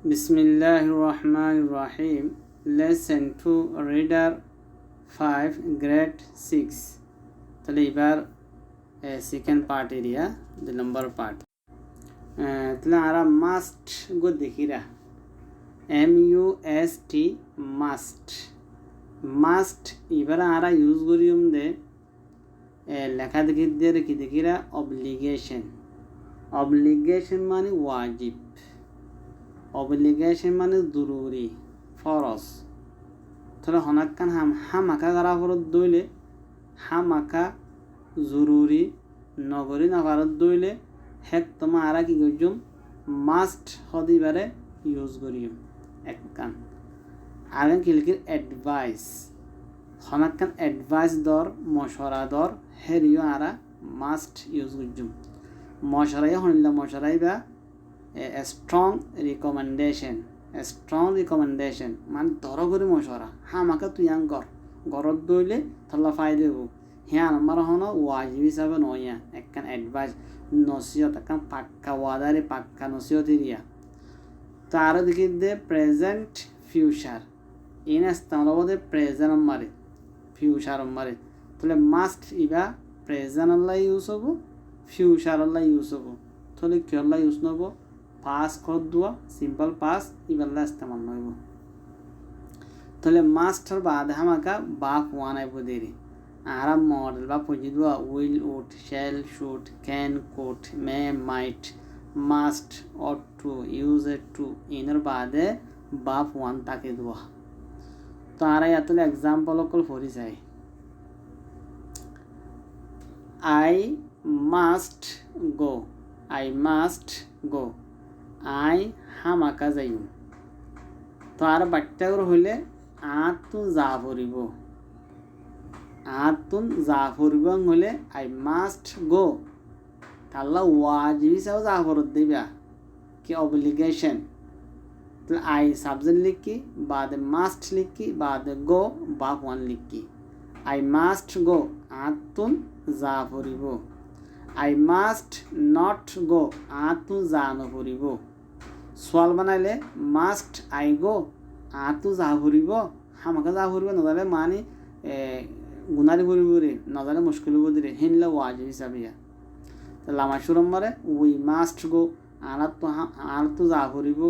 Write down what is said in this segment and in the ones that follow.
Bismillahir Rahmanir Rahim. Lesson 2 Reader 5 Grade 6. তাহলে এবার second part area 2 number part তাহলে আমরা মাস্ট গো দেখিরা MUST মাস্ট মাস্ট এবার আমরা ইউজ করিম দে লেখা দেখিরা অব্লিগেশন অব্লিগেশন মানে ওয়াজিব অব্লিগেশন মানে জরুরি ফরজ তাহলে হনাক্কান হামাকা করা ফরত দইলে হামাকা জরুরি নগরী নগরত দইলে হেক তোমা আরা কি করজুম মাস্ট হদিবারে ইউজ করিম একখান আগে কিলকির অ্যাডভাইস হনাক্কান অ্যাডভাইস দর মশরা দর হেরিও আরা মাস্ট ইউজ করজুম মশরাই হনিলা মশরাই বা a strong recommendation মানে ধরো করে মশরা হামাকা তুই আং কর গরত দইলে থাল্লা ফাই দেব হ্যাঁ আমার হন ওয়াজিব হিসাবে নয়া একখান অ্যাডভাইস নসিহত একখান পাক্কা ওয়াদারে পাক্কা নসিহত এরিয়া তার দিকে দে প্রেজেন্ট ফিউচার ইন স্থানবদে প্রেজেন্ট মারে ফিউচার মারে তাহলে মাস্ট ইবা প্রেজেন্ট আল্লাহ ইউজ হবো ফিউচার আল্লাহ ইউজ হবো তাহলে কি আল্লাহ ইউজ নব পাস কর দোয়া সিম্পল পাস ইবাল্লা ইস্তেমাল নইব তাহলে মাস্টার বাদ হামাকা বাপ ওয়ান আইব দেরি আরা মডেল বা পুঁজি দোয়া will would shall should can could may might must ought to use it to ইনের বাদে বাপ ওয়ান তাকে দোয়া তো আরা ইয়াতলে এক্সাম্পল অকল ফরি যায় I must go I must go. I হামাকা যাইম তো আর বাট্টাগর হইলে আতুন যা ফুরিব আতুন যা ফুরিব হইলে আই মাস্ট গো তাহলে ওয়াজিব হিসাবে যা ফরত দিবা কি অব্লিগেশন তাহলে আই সাবজেক্ট লিখি বাদে মাস্ট লিখি বাদে গো বাপ ওয়ান লিখি আই মাস্ট গো আতুন যা ফুরিব I must not go আতু জানো ফুরিব সোয়াল বানাইলে মাস্ট আই গো আতু যা ফুরিব হামাকা যা ফুরিব নজালে মানে গুনারি ফুরিব রে নজালে মুশকিল হব দিরে হিনলে ওয়াজিব হিসাবিয়া তাহলে আমার সুরম্বরে উই মাস্ট গো আতু যা ফুরিব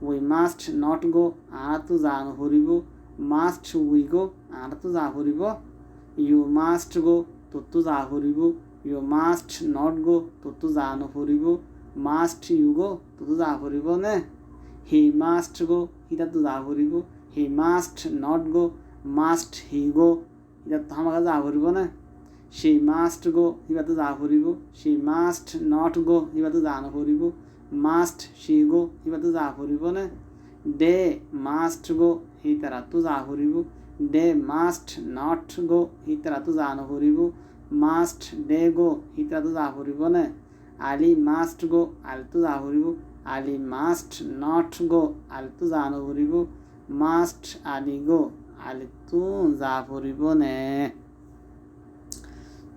উই মাস্ট নট গো আতু জানো ফুরিব মাস্ট উই গো আতু যা ফুরিব ইউ মাস্ট গো ততু যা ফুরিব You must not go ততু যা নফরিব must you go ততু যা ফরিব নে he must go হিটা তো যা ফরিব he must not go must he go হিটা তো আমাকে যা ফরিব না she must go হিবা তো যা ফরিব she must not go Hiba তো যা নফরিব must she go হিবা তো যা ফরিব না they must go হি তারা তো যা ফরিব they must not go হি তারা তো যা নফরিব মাস্ট ডে গো হিতা তো যা ফুরিব না আলি মাস্ট গো আলি তো যা ফুরিব আলি মাস্ট নট গো আলি তো যা নফুরিব মাস্ট আলি গো আলি তো যা ফুরিব নে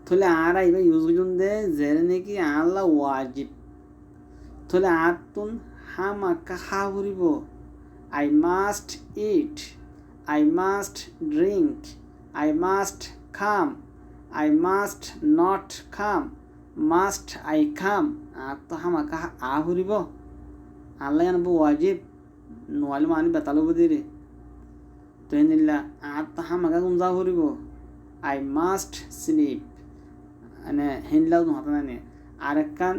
তাহলে আর আইবা ইউজ করুন দে জেরে নাকি আল্লাহ ওয়াজিব তাহলে আর তুন হামাকা হা ফুরিব I must eat I must drink I must খাম I must not come. Must I come? তো হামাকা আহুরিব আল্লাহ আনবো ওয়াজিব নোয়ালি মানি বেতালো বুদিরে তো নিল্লা তো হামাকা কোন যা হরিব আই মাস্ট স্লিপ মানে হিনলাও নহতা না নে আরেকখান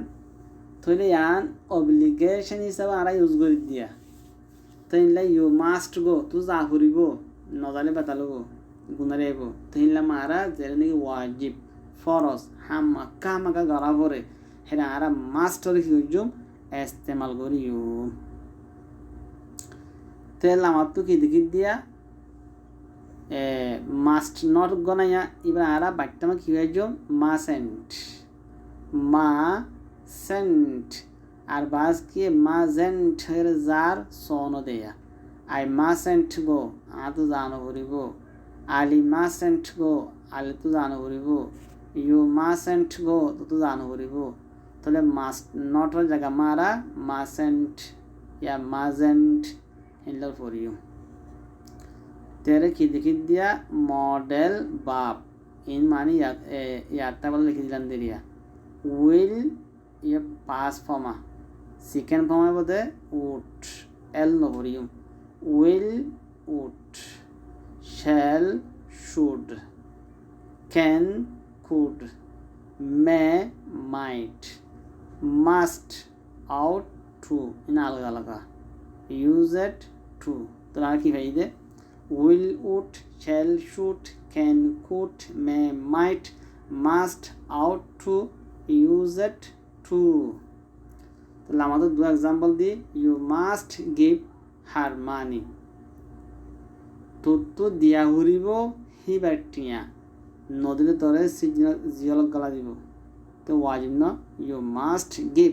থইলে ইয়ান অব্লিগেশন হিসাবে আরা ইউজ করে দিয়া তো নিল্লা ইউ মাস্ট গো তো যা হরিব নজালে বেতালো গুনারে আইব তাইলা মারা যেটা নাকি ওয়াজিব ফরজ হামাকা হামাকা গড়া পরে হেরা আরা মাস্টার কি করজুম ইস্তেমাল করিও তেল আমার তো কি দেখি দিয়া মাস্ট নট গনাইয়া এবার আরা বাট্টামা কি হয়েজুম মা সেন্ট আর বাস কি মা জেন্ট হের যার সন দেয়া আই মাসেন্ট গো আতো জানো করিব আলি মাসেন্ট গো আলি তো জানো করিব ইউ মাসেন্ট গো তো জানো করিব তাহলে মাস্ট নটর জায়গা মারা mustn't ya mustn't হিনলার for you তেরে কি দিয়া মডেল বাপ ইন মানে ইয়ারটা বলে লিখে দিলাম দিয়া উইল ইয়ে পাস ফর্মা সেকেন্ড ফর্মের মধ্যে উড এল নভরিউম will would shall should can could may might must ought to ইন আলাদা আলাদা ইউজ ইট টু তো আর কি ভাই দে will would shall should can could may might must ought to use it to তাহলে আমাদের দু এক্সাম্পল দিই you must give her money তো দিয়া ঘুরিব হিবার টিয়া নদীতে তরে জিয়লক গলা দিব তো ওয়াজিব ন ইউ মাস্ট গিভ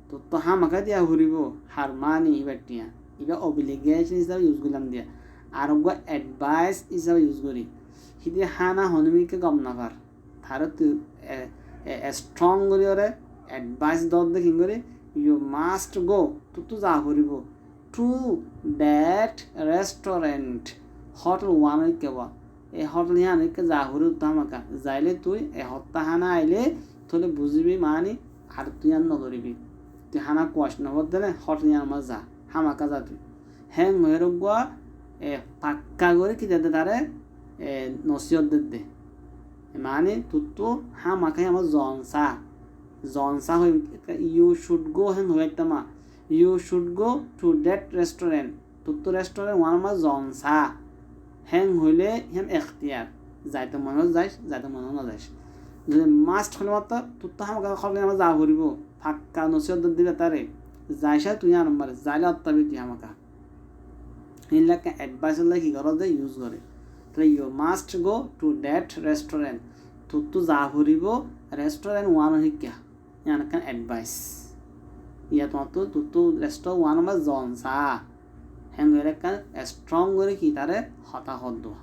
তো হামাকা দিয়া ঘুরিব হার মানি হিবার টিয়া এবার অব্লিগেশন হিসাবে ইউজ করলাম দিয়া আর অ্যাডভাইস হিসাবে ইউজ করি হিদি হানা হনুমিকে গম নাপার তারা তুই স্ট্রং করি ওরে অ্যাডভাইস দর দেখি করি ইউ মাস্ট গো তো যা করিব টু দ্যাট রেস্টুরেন্ট হোটেল ওয়ান কেবা এই হোটেল হানিকে যা করি তামাকা যাইলে তুই এসপ্তাহ হানা আইলে তাহলে বুঝবি মানি আর তুই আর নদরিবি তুই হানা কোয়াশ নগর দিলে হোটেল আমার যা হামাকা যা তুই হ্যাঁ মেয়ের গোয়া পাক্কা করে কি যাতে তারে নসিহত দে মানে তো হামাকাই আমার জনসা হই ইউ শুড গো হেন হয়ে একটা মা you should go to that restaurant তো রেস্টুরেন্ট ওয়ান মা জনসা হ্যাং হইলে হেম এখতিয়ার যাইতে মনে যাইস যাইতে মনে না যাইস যদি মাস্ট হলে মাত্র তো আমাকে খবর আমার যা করিব ফাক্কা নসিহত দিবে তারে যাইসা তুই আর নম্বর যাইলে অত্যাবি তুই আমাকে এইলাকে অ্যাডভাইস হলে কি করো যে ইউজ করে তাহলে you must go to that restaurant তো যা করিব রেস্টুরেন্ট ওয়ান শিক্ষা ইয়ানকান অ্যাডভাইস ইয়া তোমার তো রেস্টুরেন্ট ওয়ান আমার জনসা হ্যাঁ এরকান স্ট্রং করে কি তারে হতাহত দেওয়া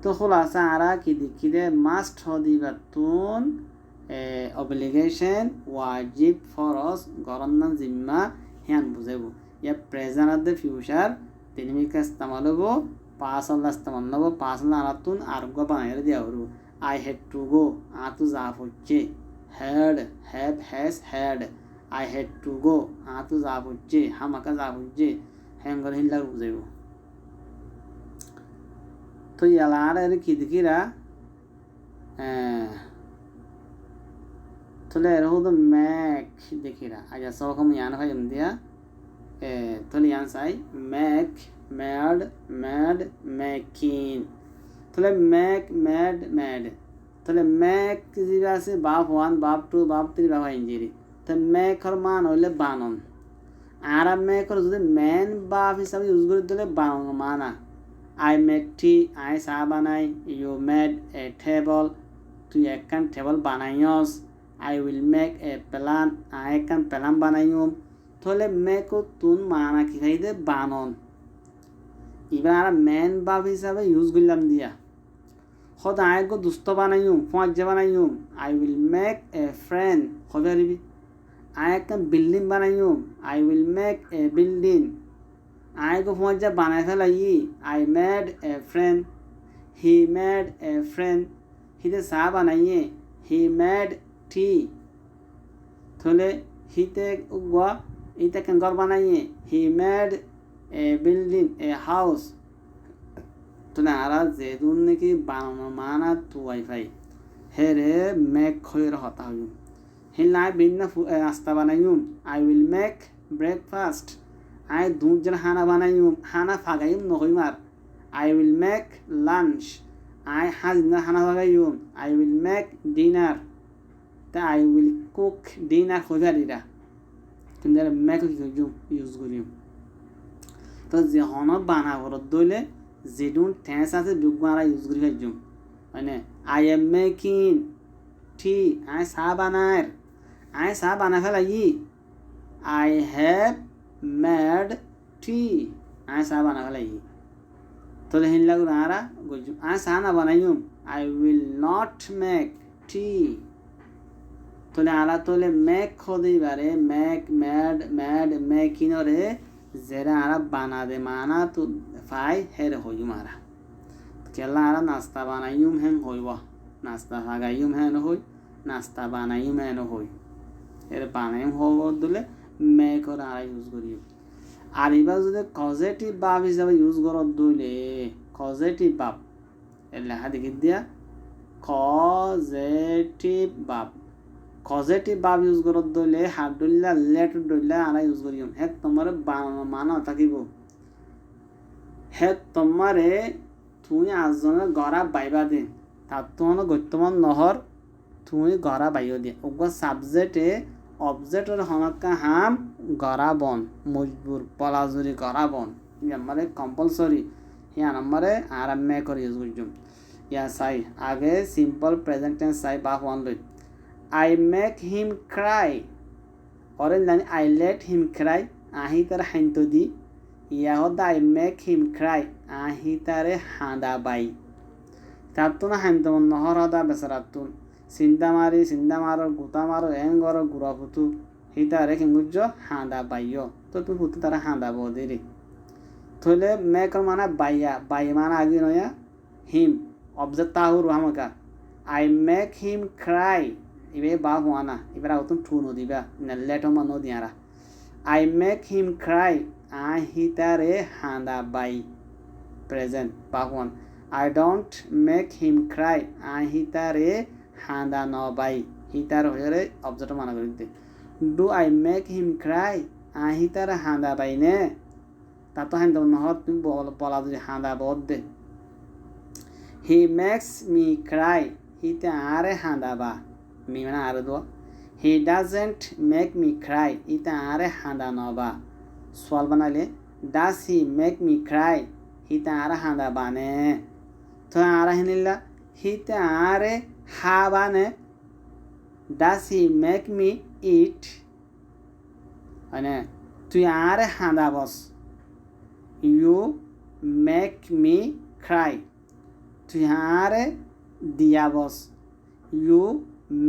তো খোলাসা আরা কি দেখি দে মাস্ট হদিবাতুন অব্লিগেশন ওয়াজিব ফরজ গরন্নান জিম্মা হ্যান বুঝাইব ইয়া প্রেজেন্ট আর দে ফিউচার তিনমিকা ইস্তেমাল হবো পাঁচ আল্লাহ ইস্তেমাল হবো পাঁচ আল্লাহ আনাতুন আরোগ্য বানাইলে দেওয়া হবো আই হ্যাড টু গো আতু জাফ হচ্ছে had have has had I had to go আতু জাফ হচ্ছে হামাকা জাফ হচ্ছে হ্যাং করে হিল্লার বুঝাইব তো ইয়ালার এর কি দেখিরা তাহলে এর হতো ম্যাক দেখিরা আচ্ছা সবরকম ইয়ান হয় দিয়া তাহলে ইয়ান চাই ম্যাক ম্যাড ম্যাড ম্যাকিন তাহলে ম্যাক ম্যাড ম্যাড তাহলে ম্যাক যেটা আছে বাপ ওয়ান বাপ টু বাপ থ্রি বাপ ইঞ্জিরি তাহলে ম্যাকর মান হইলে বানন আর ম্যাকর যদি ম্যান বাপ হিসাবে ইউজ করে দিলে বানন মানা আই মেক টি আই চাহ বানাই ইউ মেড এ টেবল তুই একখান টেবল বানাইস I will make a plan আই একখান প্ল্যান বানাইম তাহলে মেকো তুন মানা কি খাই দে বানন এবার আর ম্যান বাপ হিসাবে ইউজ করলাম দিয়া হদ আই গো দুস্থ বানাইম ফজা বানাইম I will make a friend হবে আরবি আই একটা বিল্ডিং বানাইম I will make a building আই গো ফজা বানাই ফেলাই I made a friend he made a friend হিতে চাহ বানাইয়ে হি মেড টি তাহলে হিতে গোয়া ইতে কেন ঘর বানাইয়ে he made a building a house তাহলে আরা যেদুন নাকি বানানো মানা তু ওয়াইফাই হে রে মেক খয়ের হতা হইম হিল আই বিন নাস্তা বানাইম আই উইল মেক ব্রেকফাস্ট আই দুজন হানা বানাইম হানা ফাগাইম নহইমার আই উইল মেক লাঞ্চ আই হাজিনা হানা ফাগাইম আই উইল মেক ডিনার তা আই উইল কুক ডিনার হইবারিরা কিন্তু মেক কি ইউজ করিম তো যে হন বানা ঘরত দইলে যেদুন ঠেস আছে দুগুয়ারা ইউজ করি ফেলছুম মানে I am making T I চাহ বানাই ফেলাই I have made T I চাহ বানাই ফেলাই তাহলে হিনলা করে আরা গজুম আই চাহ না বানাইম I will not make tea তোলে আলা তোলে মেক খদি বারে মেক মেড মেকিনরে যেরা আরা বানা দে মানা তো ফাই হের হইম আরা কেলা আরা নাস্তা বানাইম হেন হইব নাস্তা হাগাইম হেন হই নাস্তা বানাইম হেন হই এর বানাইম হব দিলে মেক ওরা আরা ইউজ করিম আর এবার যদি পজিটিভ ভাব হিসাবে ইউজ করত দিলে পজিটিভ ভাব এর লেখা দেখি দিয়া পজিটিভ ভাব ইউজ করত দিলে হাত দইলা লেট দইলা আরা ইউজ করিম হেক তোমার মানা থাকিব হেক তোমারে তুমি আজজনের গড়া বাইবা দিন তার তোমার গত্যমান নহর তুমি গড়া বাইও দিয়ে ওগো সাবজেক্টে অবজেক্টের হনকা হাম গড়া বন মজবুর পলাজুরি গড়া বন মানে কম্পালসরি ইয়া নম্বরে আরামে করে ইউজ করছুম ইয়া সাই আগে সিম্পল প্রেজেন্ট টেন্স সাই বা ওয়ান লই আই মেক হিম ক্রাই অরেন জানি আই লেট হিম ক্রাই আহি তার হাইন্ত দি ইয়া হদ আই মেক হিম ক্রাই আহি তারে হাঁদা বাই তার তো না হাইন্ত নহর হদা বেচারাতুন চিন্তা মারো গুতা মারো এঙ্গর গুড়া ফুতু হিতারে কিংগুজ হাঁদা বাইয় তো তুই ফুতু তারা হাঁদা বদি রে থইলে মেকর মানে বাই মানে আগে নয়া হিম অবজেক্ট তাহুর হামকা আই মেক হিম ক্রাই ইবে বা হওয়া না এবার আউতুন ঠু নদিবা লেট মা নদিয়ারা আই মেক হিম ক্রাই আহিতারে হাঁদা বাই প্রেজেন্ট বা হওয়ান I don't make him cry আহিতারে হাঁদা ন বাই হিতার হয়ে অবজেক্ট মানা করে দিতে do I make him cry আহিতার হাঁদা বাই নে তা তো হাঁদ নহর তুমি বলা যদি হাঁদা বদ দে হি মেক্স মি ক্রাই হিতে আরে হাঁদা বা মি মানে আরে দো he doesn't make me Cry ইতে আরে হাঁদা ন বা সোয়াল বানালে ডাস হি মেক মি ক্রাই হিতে আরে হাঁদা বানে তো আরা হিনিল্লা হিতে আরে হা বানে ডাস হি মেক মি ইট মানে তুই আরে হাঁদা বস ইউ মেক মি ক্রাই তুই আরে দিয়া বস ইউ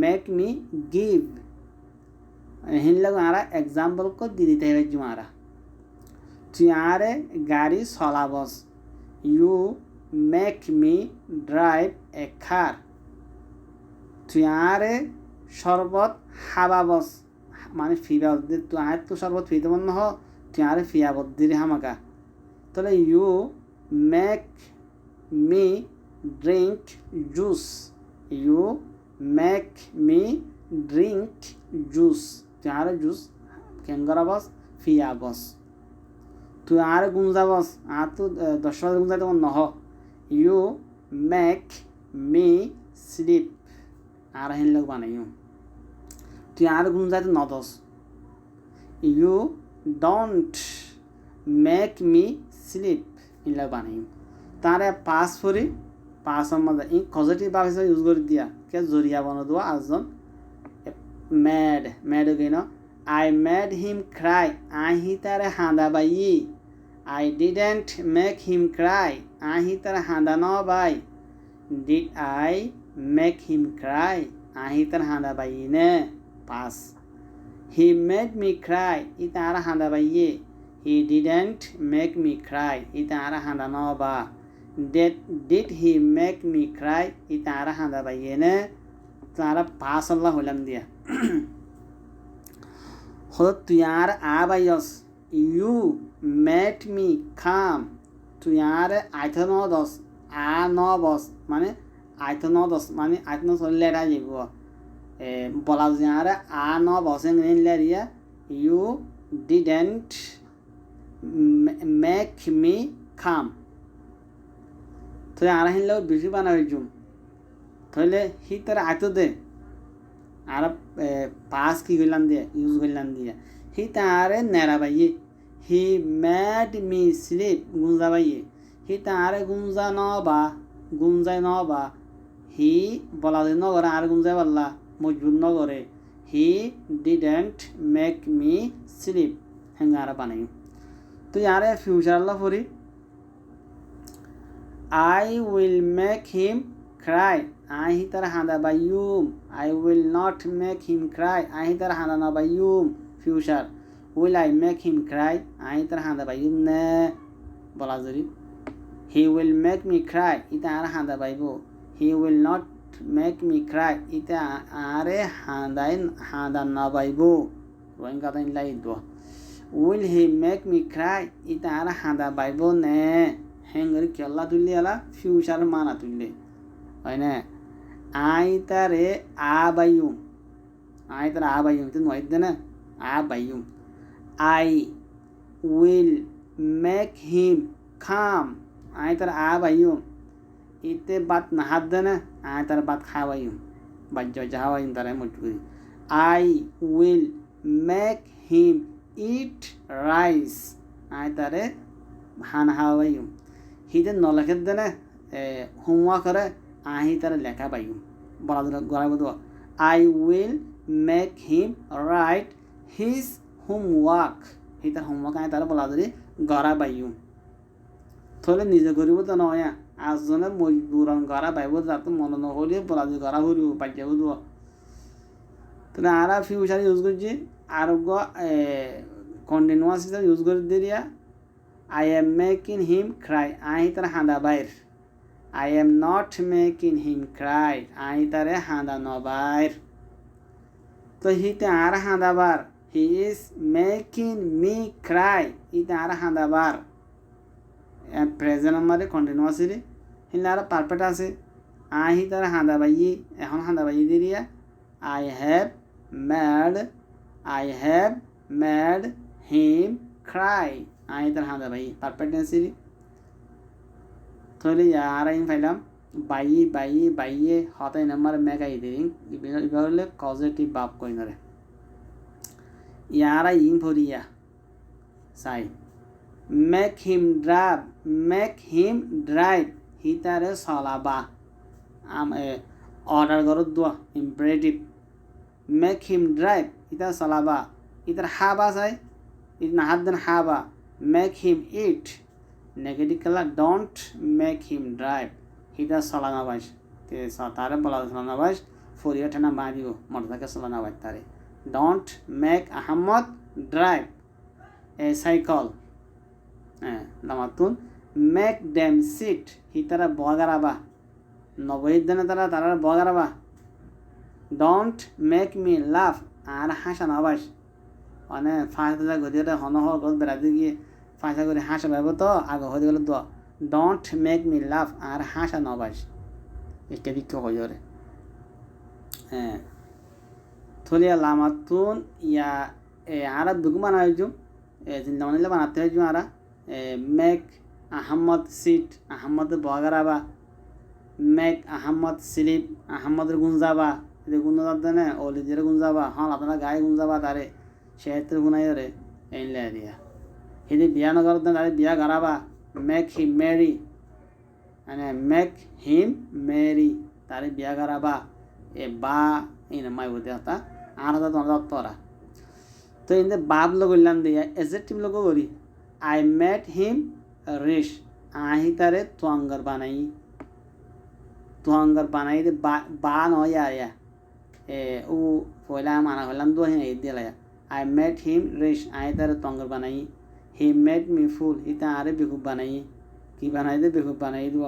মেক মি গিভ হিনলাগ আরা এক্সাম্পল কো দি দিতে হবে জুমারা তুই আরে গাড়ি চলা বস you make me drive a car তুই আরে শরবত হাবা বস মানে ফিবা তুই আর তো শরবত ফিতে মন হ তুই আরে ফিয়া বদ্দিরে হামাকা তাহলে you make me drink juice you make me drink juice তুই আরে জুস কেঙ্গরা বস ফিয়া বস তুই আরে গুঞ্জা বস আর তো 10 গুঞ্জা তেমন নহ ইউ মেক মি স্লিপ আর হেন লোক বানাইও তুই আর গুঞ্জাতে নদস you don't make me sleep ইনলা বানাইও তারে পাস করি পাস মধ্যে ই পজিটিভ ভাবে ইউজ করে দিয়া কে জরিয়া বানো দেওয়া আজজন ম্যাড গিনো আই মেড হিম ক্রাই আহি তারে হাঁদা বাই I didn't make him cry আহি তারে হাঁদা ন বাই did I make him cry আহি তার হাঁদা বাই নে পাস হি মেড মি ক্রাই ই তার হাঁদা বাইয়ে he didn't make me cry ই তার হাঁদা ন বা did he make me cry ই তার হাঁদা বাইয়ে নে তারা পাস আল্লাহ হইলাম দিয়া হলো তুই আর বাইয়স ইউ মেড মি খাম তুই আর আইথ ন দস ন বস মানে আইথ ন দস মানে আইথ ন চললে এটা যাব বলা যে আর ন বসে নিলেরিয়া ইউ ডিডেন্ট মেক মি খাম তুই আর হিনলেও বেশি বানাবি জুম তাহলে হি তার আইত দে আর পাস কি করলাম দিয়ে ইউজ করলাম দিয়ে হি তারে নেড়া বাইয়ে হি মেড মি স্লিপ গুঞ্জা বাইয়ে হি তারে গুঞ্জা গুঞ্জাই ন বা হি বলা যে নগরে আর গুঞ্জাই বললা মজবুত নগরে he didn't make me sleep হেঙ্গা আর বানাই তুই আরে ফিউচার লা পড়ি I will make him cry ahi tar handa bayum. I will not make him cry ahi tar handa na bayum. Future will I make him cry ahi tar handa bayum ne bola jori. He will make me cry ita ar handa baybo. He will not make me cry ita are handa na baybo. Roin kata in lai do. Will he make me cry ita ar handa baybo ne. Hengari kyalla tulli ala future mana tulli. Oine aitare abayum. Aitare abayum tin waidena abayum. I will make him come. Aitare abayum. Ite bat nahadena aitare bat khabayum. Bajjo jahabayum tare muturi. I will make him eat rice. Aitare han habayum. Hide nolakedena homework করে আহি তার লেখা পাইম বলা গড়াইব তো I will make him write his homework হি তার homework আহি তার বলা ধরে গড়া পাইম থলে নিজে করিব তো নয় আজনে মজবুরন গড়া পাইব যাতে মনে নহলে বলা ধরে গড়া হরিব পাইব তো তাহলে আরা ফিউচার ইউজ করছি আর কন্টিনিউয়াস ইউজ করে দিয়া I am making him cry. Ahi tar handa bair. I am not making him cry. Ahi tare handa no bair. So he te ara handa bar. He is making me cry. Ite ara handa bar. And present amare continuously. Hinara perfect ase. Ahi tare handa bayi. Ehon handa bayi diria. I have made him cry. I তার হাঁদা ভাই perfect টেন্সিরি তাহলে ইয়ারা in ফাইলাম বাইয়ে হতাই number মেগাই দিন এবার হলে positive ভাব কই নরে ইয়ারা in ফরিয়া Sai make him drive হি তারে চলাবা অর্ডার করত দোয়া ইম্পারেটিভ মেক হিম ড্রাইভ ইতা চলাবা ইতার হাবা চাই ইত নাহাদ্দেন হাবা make him eat negative kala don't make him drive hida salana bash te satare bola salana bash foriya thana madio mordaka salana bash tare don't make Ahmad drive a cycle lamatun make them sit hitara bogaraba noboidana tara bogaraba don't make me laugh ar hasana bash মানে ফাঁসা গদিটা হনহ গদ বেড়াতে গিয়ে ফাঁসা করে হাসা পাইব তো আগে হয়ে গেল তো ডোন্ট মেক মি লাভ আর হাসা নবাস একটা দিক হয়ে যাবে হ্যাঁ থলিয়া লামাতুন ইয়া আর দুগু বানাইছু চিন্তা বানাইলে বানাতে হয়েছু আর মেক আহমদ সিট আহমদ বগারাবা মেক আহমদ স্লিপ আহমদের গুঞ্জাবা এদের গুঞ্জাব দেনে অলিদের গুঞ্জাবা হ্যাঁ আপনারা গায়ে গুঞ্জাবা তারে শেত্র গুনাই রে এনলে দিয়া হিদি বিয়া নগর তারে বিয়া গরাবা মেক হিম মেরি মানে মেক হিম মেরি তারে বিয়া গরাবা এ বা ইন মাই বতে আতা আর দা তোরা তোরা তো ইনদে বাপ লগলাম দিয়া এজেক্টিভ লগো করি আই মেট হিম রিশ আহি তারে তোয়াঙ্গার বানাই দে বা নয় আয়া ও পয়লা মানা হলাম দো হে দিলায়া I made him rich. I tar tongar banai. He made me fool. Ita are bihub banai. Ki banai de bihub banai do.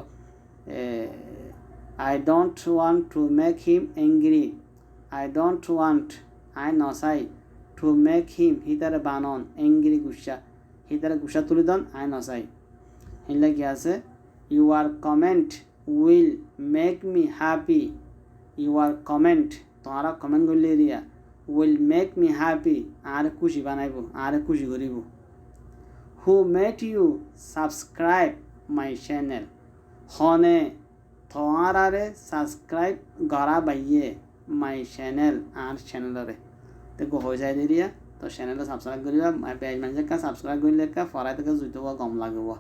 I don't want to make him angry. I don't want. I no say to make him. He tar banon angry gusha. He tar gusha tulidon. I no say. Hinla kya ase? Your comment will make me happy. Your comment. Tumhara comment gulle diya. will make me happy আর খুশি বানাইবো আর খুশি করিব who made you subscribe my channel হনে তোমারে subscribe করা বাইয়ে my channel আর চ্যানেলরে দেখো হয়ে যায় দিয়া তো চ্যানেলটা সাবস্ক্রাইব করিবা পেজ মানে কা সাবস্ক্রাইব করলে কা ফরাই থেকে জুইতো কম লাগবো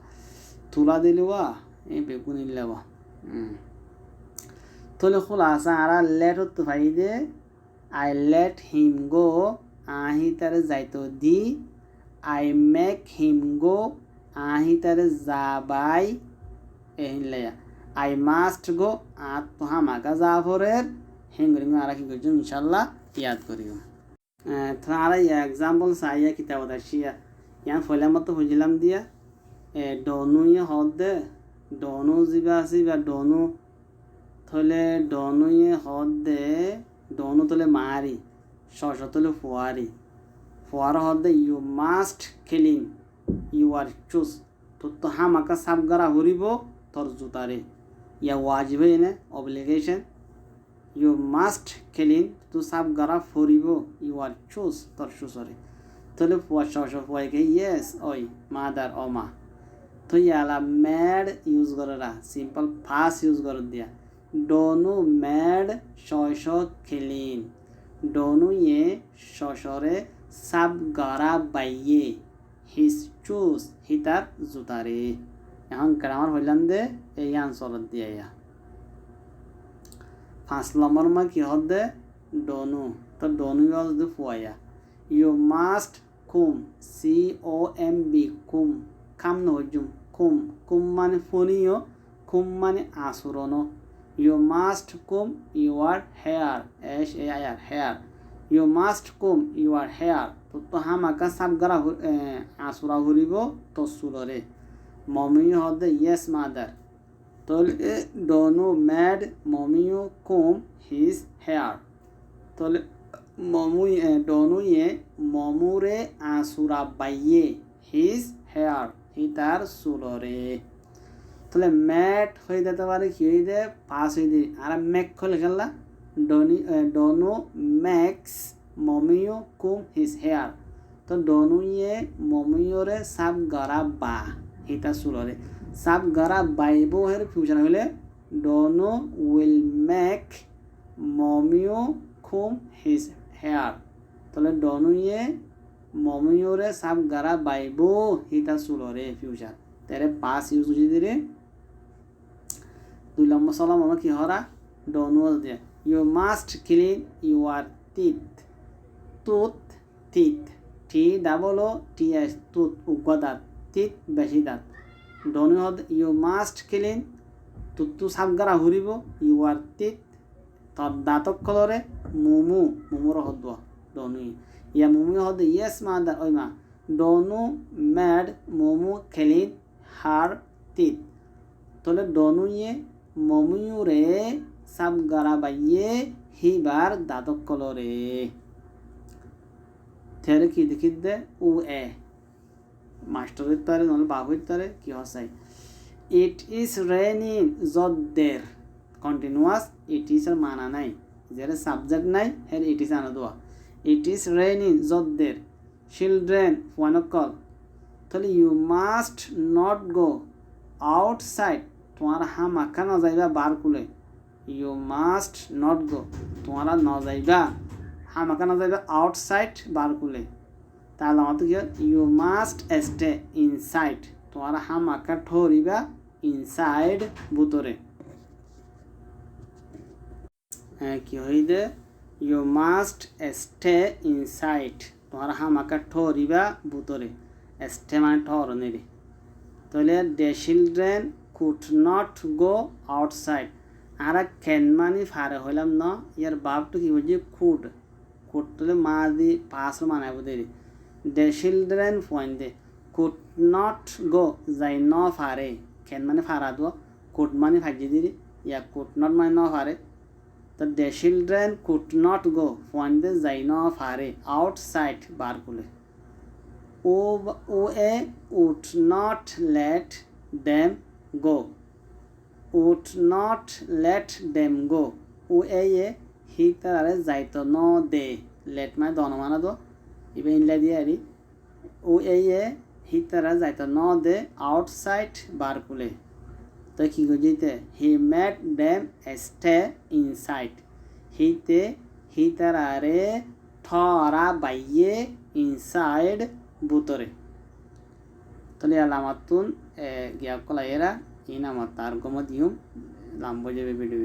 তুলা দিলিবা এই বেগুনি নিলেবা তোলে খোলাসা আর লেট হতে ফাইদে I let him go ahi tare jaito di I make him go ahi tare jabai ehin leya I must go আত তো হামাকা জাফরের হেঙ্গুরিং আর কি করছো ইনশাল্লাহ ইয়াদ করিও তারা এক্সাম্পল চাইয়া কিতাবত আসিয়া ইয়ান ফইলাম মতো বুঝলাম দিয়া ডনু ইয়ে হদ দে ডনু যিবা আছে বা ডনু থলে ডনু ইয়ে হদ দে ডনু তলে মারি শশ তলে ফুয়ারি ফুয়ার হদ দে you must clean your shoes তো হামাকা সাবগারা হরিব তোর জুতারে ইয়া ওয়াজিব এনে অব্লিগেশন ইউ মাস্ট ক্লিন তো সাবগারা ফরিব ইউ আর চুজ তোর সুসরে তাহলে ফুয়া শশ ফুয়াইকে ইয়েস ওই মাদার ও মা তো ইয়ালা ম্যাড ইউজ করা সিম্পল ফাস্ট ইউজ করে দিয়া ডনু ম্যাড শশ ক্লিন ডনু ইয়ে শশরে সাবগারা বাইয়ে হিজ চুজ হিতার জুতারে এখন গ্রামার হইলাম দে এই আনসার দিয়ে ইয়া 5 নম্বর মা কি হদ দে ডনু তো ডনু যদি ফুয়াইয়া ইউ মাস্ট কুম COMB কুম কাম নজুম কুম কুম মানে ফোনিও কুম মানে আসুরন you must comb your hair HAIR hair you must comb your hair তো হামাকা সাবগারা আসুরা ঘুরিব তো সুলরে মমিও হদে ইয়েস মাদার তো ডনু ম্যাড মমিও কুম হিজ হেয়ার তাহলে ডনু ইয়ে মমুরে আসুরা বাইয়ে হিজ হেয়ার হি তার সুলরে তাহলে ম্যাট হয়ে যেতে পারে কি হয়ে দে পাস হয়ে দে আর ম্যাক খোলে খেলা ডনু ম্যাক্স মমিও কুম হিজ হেয়ার তো ডনু ইয়ে মমিওরে সাব গরা বা হিতা সুলরে সাব গরা বাইব হের ফিউচার হইলে ডনু উইল মেক মমিও কুম হিজ হেয়ার তাহলে ডনু ইয়ে মমিওরে সাব গরা বাইব হিতা সুলরে ফিউচার তেরে পাস ইউজ হয়ে দিলে 2 নম্বর সালাম আমরা কি হরা ডনু দিয়ে you must clean your teeth tooth teeth TOOTH tooth উগ্র দাঁত টিথ বেশি দাঁত ডনু হদ ইউ মাস্ট ক্লিন টুথটো সাবগারা ঘুরিব ইউর টিথ তোর দাঁতক কলরে মুমুর হদ ডনু ইয়া মুমু হদ ইয়েস মাদার ওই মা ডনু ম্যাড মোমো ক্লিন হার টিথ তাহলে ডনু ইয়ে মমিউরে সাবগারা বাইয়ে হিবার দাঁতক কলরে থেরে কি দেখি দে ও এ মাস্টারের তারে নহলে বাবুর তারে কি হসাই ইট ইজ রেইনিং জদ্দের কন্টিনিউয়াস ইট ইজ এর মানা নাই যারা সাবজেক্ট নাই হের ইট ইজ আনা দোয়া ইট ইজ রেইনিং জদ্দের চিলড্রেন ওয়ানকল তাহলে you must not go outside তোমার হামাকা না যাইবা বার কুলে ইউ মাস্ট নট গো তোমারা না যাইবা হামাকা না যাইবা আউটসাইড বার কুলে তাহলে আমাদের কি ইউ মাস্ট স্টে ইনসাইড তোমার হামাকা ঠরিবা ইনসাইড ভিতরে কি হইদে ইউ মাস্ট স্টে ইনসাইড তোমার হামাকা ঠরিবা ভিতরে স্টে মানে ঠরনেরি তাহলে the children could not go outside আর ক্যান মানে ফারে হইলাম না ইয়ার বাপটা কি বলছে কুড তাহলে মা দি পাস মানাবো দেরি দ্য চিলড্রেন পয়েন্ট দে কুড নট গো যাই ন ফারে ক্যান মানে ফারা দো কুড মানে ফাজি দিদি ইয়া কুড নট মানে ন ফারে তো the children could not go point দে যাই ন ফারে আউটসাইড বার কুলে ও এ would not let them go would not let them go ও এই হি তারে যাইতো ন দে লেট মানে দন মানা দো ইবে ইনলা দিয়ে আরি ও এই হি তারা যাইতো ন দে আউটসাইড বার কুলে তো কি গজিতে he made them stay inside হি তারারে ঠরা বাইয়ে ইনসাইড ভিতরে তাহলে আলামাতুন গিয়া কলা এরা ইন আমার তার গমত ইউম লাম্বো যাবে ভিডিও